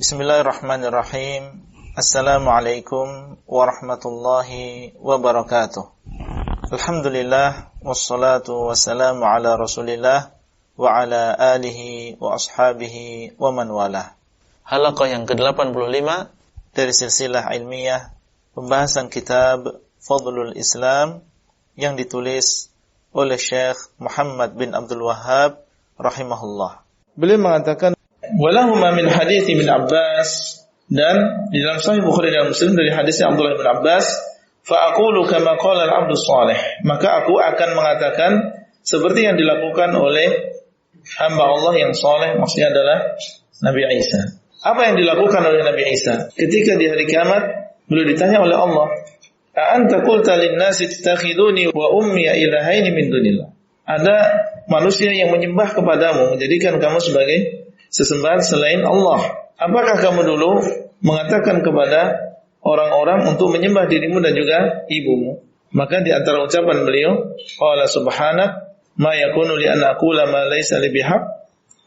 Bismillahirrahmanirrahim. Assalamualaikum warahmatullahi wabarakatuh. Alhamdulillah, wassalatu wassalamu ala rasulillah wa ala alihi wa ashabihi wa man walah. Halaqah yang ke-85 dari silsilah ilmiah pembahasan kitab Fadlul Islam yang ditulis oleh Syekh Muhammad bin Abdul Wahhab rahimahullah. Beliau mengatakan walahuma min hadits Ibn Abbas, dan di dalam Sahih Bukhari dan Muslim dari hadisnya Abdullah bin Abbas, fa aqulu kama qala al-'abdu shalih, maka aku akan mengatakan seperti yang dilakukan oleh hamba Allah yang saleh, maksudnya adalah Nabi Isa. Apa yang dilakukan oleh Nabi Isa? Ketika di hari kiamat beliau ditanya oleh Allah, "A anta qulta lin-nasi ittakhiduni wa ummi ilahaini min dunillah?" Ada manusia yang menyembah kepadamu, menjadikan kamu sebagai sesembahan selain Allah. Apakah kamu dulu mengatakan kepada orang-orang untuk menyembah dirimu dan juga ibumu? Maka di antara ucapan beliau, qala subhanak ma yakunu li an aqula ma laysa li bihaq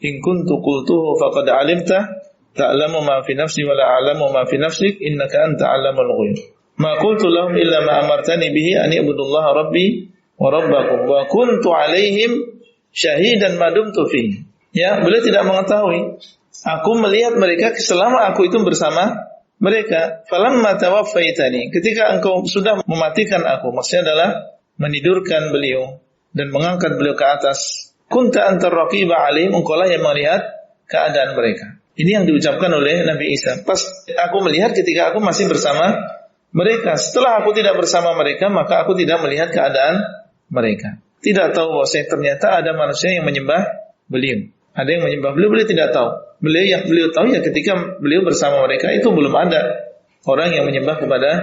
in kuntu qultuhu faqad alimta ta'lamu ma fi nafsi wa la a'lamu ma fi nafsik innaka anta 'allamul ghuyub. Ma qultu lahum illa ma amartani bihi an ibudullaha rabbi wa rabbakum wa kuntu 'alaihim syahidan ma dumtu fihi. Ya, beliau tidak mengetahui. Aku melihat mereka selama aku itu bersama mereka. Falamma tawaffaitani, ketika engkau sudah mematikan aku, maksudnya adalah menidurkan beliau dan mengangkat beliau ke atas. Kunta antar raqiba alaihim, engkau lah yang melihat keadaan mereka. Ini yang diucapkan oleh Nabi Isa. Pas aku melihat ketika aku masih bersama mereka. Setelah aku tidak bersama mereka, maka aku tidak melihat keadaan mereka. Tidak tahu bahwa ternyata ada manusia yang menyembah beliau. Ada yang menyembah beliau tidak tahu. Yang beliau tahu ya ketika beliau bersama mereka itu belum ada orang yang menyembah kepada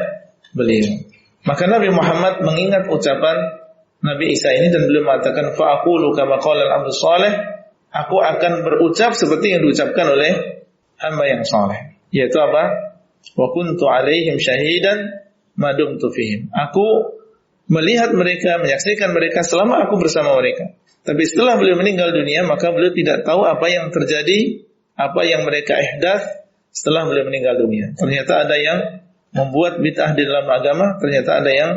beliau. Maka Nabi Muhammad mengingat ucapan Nabi Isa ini dan beliau mengatakan fa aqulu kama qala al-'abdu shalih, aku akan berucap seperti yang diucapkan oleh hamba yang saleh. Yaitu apa? Wa kuntu 'alaihim syahidan ma dumtu fihim. Aku melihat mereka, menyaksikan mereka selama aku bersama mereka. Tapi setelah beliau meninggal dunia, maka beliau tidak tahu apa yang terjadi, apa yang mereka ihdath setelah beliau meninggal dunia. Ternyata ada yang membuat bid'ah di dalam agama, ternyata ada yang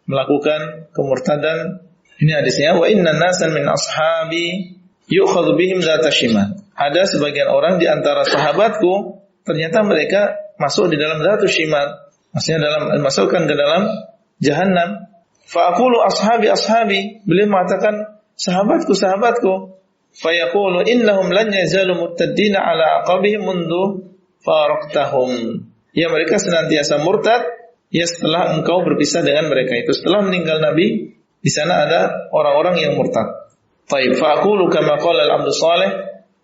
melakukan kemurtadan. Ini hadisnya, wa inna nasan min ashabi yu'khadhu bihim dzata shimal. Ada sebagian orang di antara sahabatku, ternyata mereka masuk di dalam dzatu shimal, maksudnya masukkan ke dalam jahannam. Fa aqulu ashabi, beliau mengatakan sahabatku. Fayaqulu innahum lan yazalu murtaddina ala aqabihim mundu faraqtahum. Ya, mereka senantiasa murtad ya setelah engkau berpisah dengan mereka itu. Setelah meninggal Nabi, di sana ada orang-orang yang murtad. Taib, faqulu kama qala al-'abdu shalih,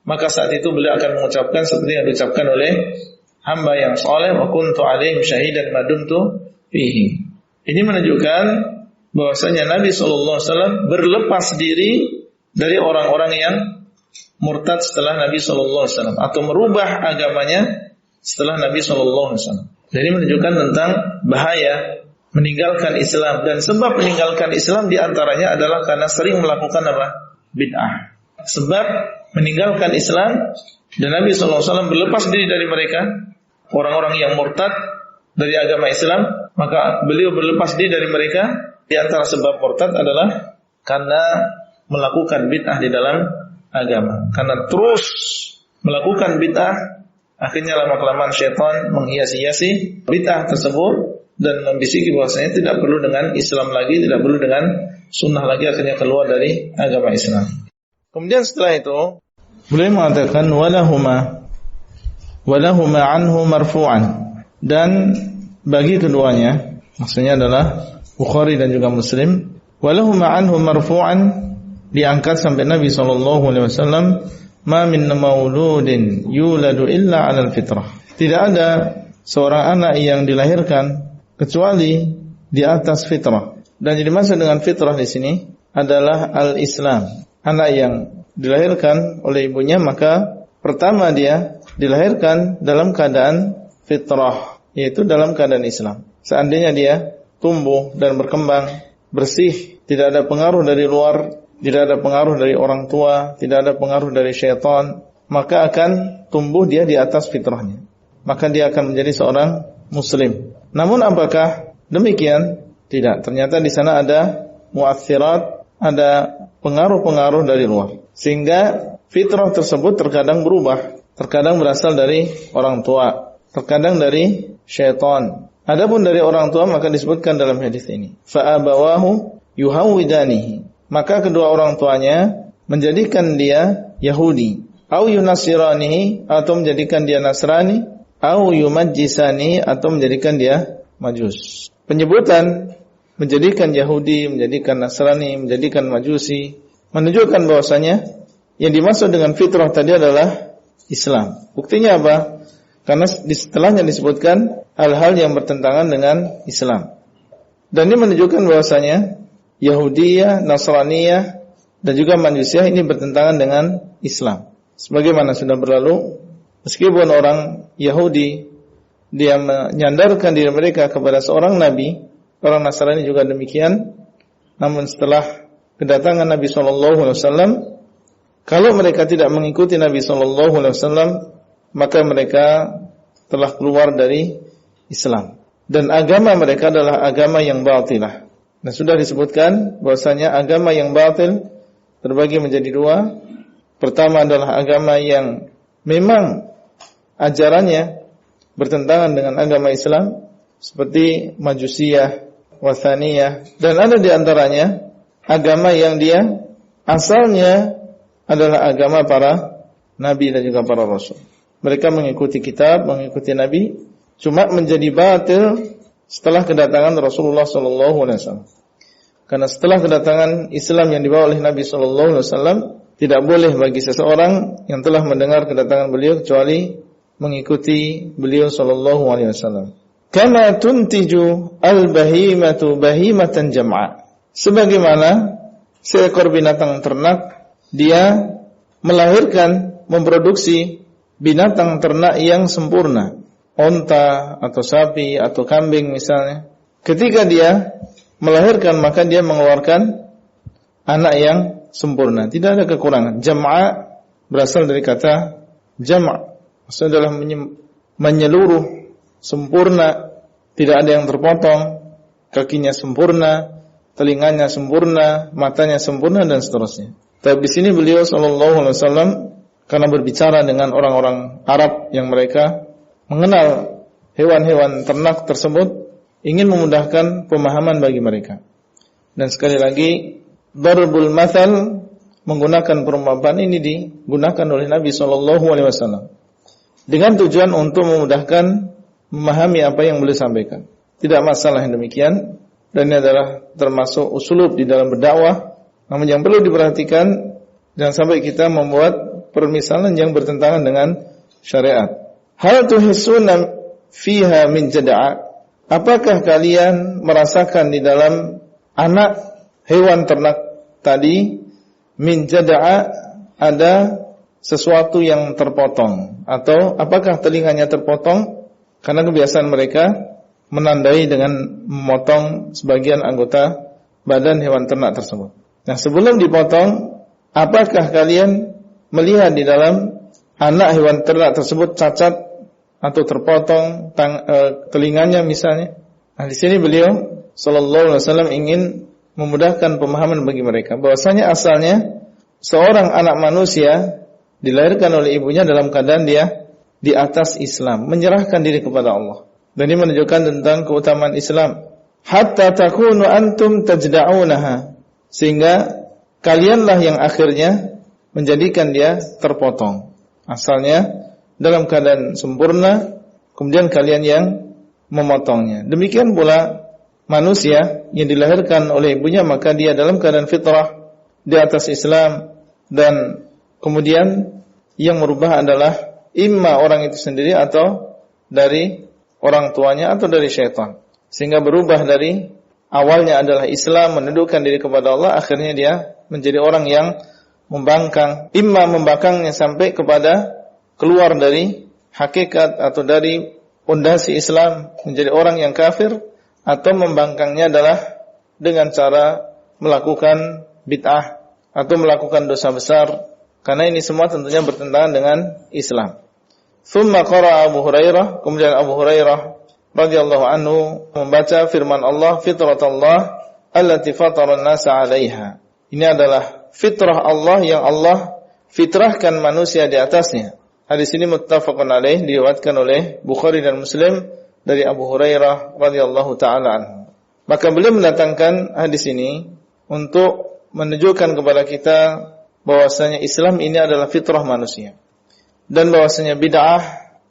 maka saat itu beliau akan mengucapkan seperti yang diucapkan oleh hamba yang saleh, wa kuntu 'alaihim syahidan ma dumtu fihi. Ini menunjukkan bahwasanya Nabi SAW berlepas diri dari orang-orang yang murtad setelah Nabi SAW atau merubah agamanya setelah Nabi SAW. Jadi menunjukkan tentang bahaya meninggalkan Islam, dan sebab meninggalkan Islam diantaranya adalah karena sering melakukan apa? Bid'ah. Sebab meninggalkan Islam dan Nabi SAW berlepas diri dari mereka, orang-orang yang murtad dari agama Islam, maka beliau berlepas diri dari mereka. Di antara sebab murtad adalah karena melakukan bid'ah di dalam agama. Karena terus melakukan bid'ah, akhirnya lama-kelamaan syaitan menghias-hiasi bid'ah tersebut dan membisiki bahwasanya tidak perlu dengan Islam lagi, tidak perlu dengan sunnah lagi, akhirnya keluar dari agama Islam. Kemudian setelah itu beliau mengatakan walahuma anhu marfu'an, dan bagi keduanya, maksudnya adalah Bukhari dan juga Muslim, walahuma anhu marfu'an, diangkat sampai Nabi SAW, ma min mauludin yuladu illa 'alal fitrah. Tidak ada seorang anak yang dilahirkan kecuali di atas fitrah. Dan yang dimaksud dengan fitrah di sini adalah al-Islam. Anak yang dilahirkan oleh ibunya, maka pertama dia dilahirkan dalam keadaan fitrah, yaitu dalam keadaan Islam. Seandainya dia tumbuh dan berkembang bersih, tidak ada pengaruh dari luar, tidak ada pengaruh dari orang tua, tidak ada pengaruh dari syaitan, maka akan tumbuh dia di atas fitrahnya. maka dia akan menjadi seorang muslim. Namun apakah demikian? Tidak. Ternyata di sana ada mu'atsirat, ada pengaruh-pengaruh dari luar. Sehingga fitrah tersebut terkadang berubah. Terkadang berasal dari orang tua, terkadang dari syaitan. Adapun dari orang tua maka disebutkan dalam hadis ini, fa'abawahu yuhawwidanihi. Maka kedua orang tuanya menjadikan dia Yahudi, au yunasiranihi, atau menjadikan dia Nasrani, au yumajjisani, atau menjadikan dia Majus. Penyebutan menjadikan Yahudi, menjadikan Nasrani, menjadikan Majusi menunjukkan bahwasanya yang dimaksud dengan fitrah tadi adalah Islam. Buktinya apa? Karena di setelahnya disebutkan hal-hal yang bertentangan dengan Islam. Dan ini menunjukkan bahwasanya Yahudiyah, Nasraniyah, dan juga Majusiyah ini bertentangan dengan Islam. Sebagaimana sudah berlalu, meskipun orang Yahudi dia menyandarkan diri mereka kepada seorang nabi, orang Nasrani juga demikian. Namun setelah kedatangan Nabi SAW, kalau mereka tidak mengikuti Nabi SAW, maka mereka telah keluar dari Islam. Dan agama mereka adalah agama yang batilah. Nah, sudah disebutkan bahwasanya agama yang batil terbagi menjadi dua. Pertama adalah agama yang memang ajarannya bertentangan dengan agama Islam, seperti Majusiyah, Wathaniyah, dan ada di antaranya agama yang dia asalnya adalah agama para nabi dan juga para rasul. Mereka mengikuti kitab, mengikuti nabi, cuma menjadi batil setelah kedatangan Rasulullah SAW. Karena setelah kedatangan Islam yang dibawa oleh Nabi SAW, tidak boleh bagi seseorang yang telah mendengar kedatangan beliau kecuali mengikuti beliau SAW. Kama tuntiju al-bahimatu bahimatan jam'a. Sebagaimana seekor binatang ternak dia melahirkan, memproduksi binatang ternak yang sempurna, onta atau sapi atau kambing misalnya. Ketika dia melahirkan maka dia mengeluarkan anak yang sempurna, tidak ada kekurangan. Jam'a berasal dari kata jam', maksudnya adalah menyeluruh, sempurna, tidak ada yang terpotong, kakinya sempurna, telinganya sempurna, matanya sempurna, dan seterusnya. Tapi di sini beliau SAW karena berbicara dengan orang-orang Arab yang mereka mengenal hewan-hewan ternak tersebut, ingin memudahkan pemahaman bagi mereka. Dan sekali lagi, darbul mathal, menggunakan perumpamaan ini digunakan oleh Nabi SAW dengan tujuan untuk memudahkan memahami apa yang beliau sampaikan. Tidak masalah yang demikian, dan ini adalah termasuk usulub di dalam berdakwah. Namun yang perlu diperhatikan, jangan sampai kita membuat permisalan yang bertentangan dengan syariat. Hal tuhissuna fiha min jada'a. Apakah kalian merasakan di dalam anak hewan ternak tadi min jada'a ada sesuatu yang terpotong, atau apakah telinganya terpotong? Karena kebiasaan mereka menandai dengan memotong sebagian anggota badan hewan ternak tersebut. Nah, sebelum dipotong, apakah kalian melihat di dalam anak hewan ternak tersebut cacat atau terpotong telinganya misalnya? Nah, di sini beliau sallallahu alaihi wasallam ingin memudahkan pemahaman bagi mereka bahwasanya asalnya seorang anak manusia dilahirkan oleh ibunya dalam keadaan dia di atas Islam, menyerahkan diri kepada Allah. Dan ini menunjukkan tentang keutamaan Islam. Hatta takunu antum tajda'unaha, sehingga kalianlah yang akhirnya menjadikan dia terpotong. Asalnya dalam keadaan sempurna, kemudian kalian yang memotongnya. Demikian pula manusia yang dilahirkan oleh ibunya, maka dia dalam keadaan fitrah di atas Islam, dan kemudian yang merubah adalah imma orang itu sendiri atau dari orang tuanya atau dari syaitan. Sehingga berubah dari awalnya adalah Islam, menundukkan diri kepada Allah, akhirnya dia menjadi orang yang membangkang, imma membangkangnya sampai kepada keluar dari hakikat atau dari pondasi Islam, menjadi orang yang kafir, atau membangkangnya adalah dengan cara melakukan bid'ah atau melakukan dosa besar, karena ini semua tentunya bertentangan dengan Islam. Thumma qara'a Abu Hurairah, kemudian Abu Hurairah radhiyallahu anhu membaca firman Allah, fitratallah allati fatara an-nasa 'alaiha. Ini adalah fitrah Allah yang Allah fitrahkan manusia di atasnya. Hadis ini muttafaqun alaih, diriwayatkan oleh Bukhari dan Muslim dari Abu Hurairah radhiyallahu taala anhu. Maka beliau mendatangkan hadis ini untuk menunjukkan kepada kita bahwasanya Islam ini adalah fitrah manusia. Dan bahwasanya bid'ah,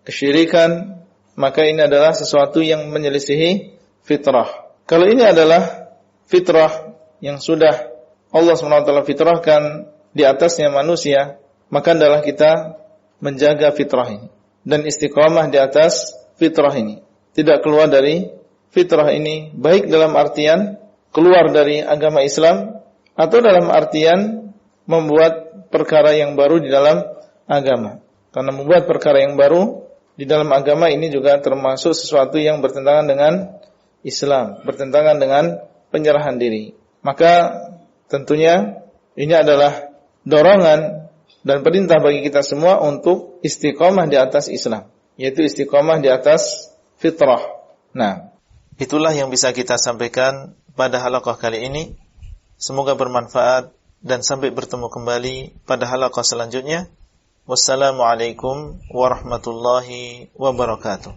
kesyirikan, maka ini adalah sesuatu yang menyelisihi fitrah. Kalau ini adalah fitrah yang sudah Allah SWT fitrahkan di atasnya manusia, maka adalah kita menjaga fitrah ini dan istiqamah di atas fitrah ini. Tidak keluar dari fitrah ini, baik dalam artian keluar dari agama Islam atau dalam artian membuat perkara yang baru di dalam agama. Karena membuat perkara yang baru di dalam agama ini juga termasuk sesuatu yang bertentangan dengan Islam, bertentangan dengan penyerahan diri. Maka tentunya ini adalah dorongan dan perintah bagi kita semua untuk istiqamah di atas Islam, yaitu istiqamah di atas fitrah. Nah, itulah yang bisa kita sampaikan pada halaqah kali ini. Semoga bermanfaat dan sampai bertemu kembali pada halaqah selanjutnya. Wassalamualaikum warahmatullahi wabarakatuh.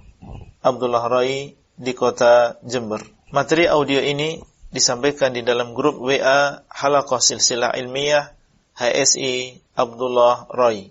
Abdullah Rai di kota Jember. Materi audio ini disampaikan di dalam grup WA Halaqah Silsilah Ilmiah HSI Abdullah Rai.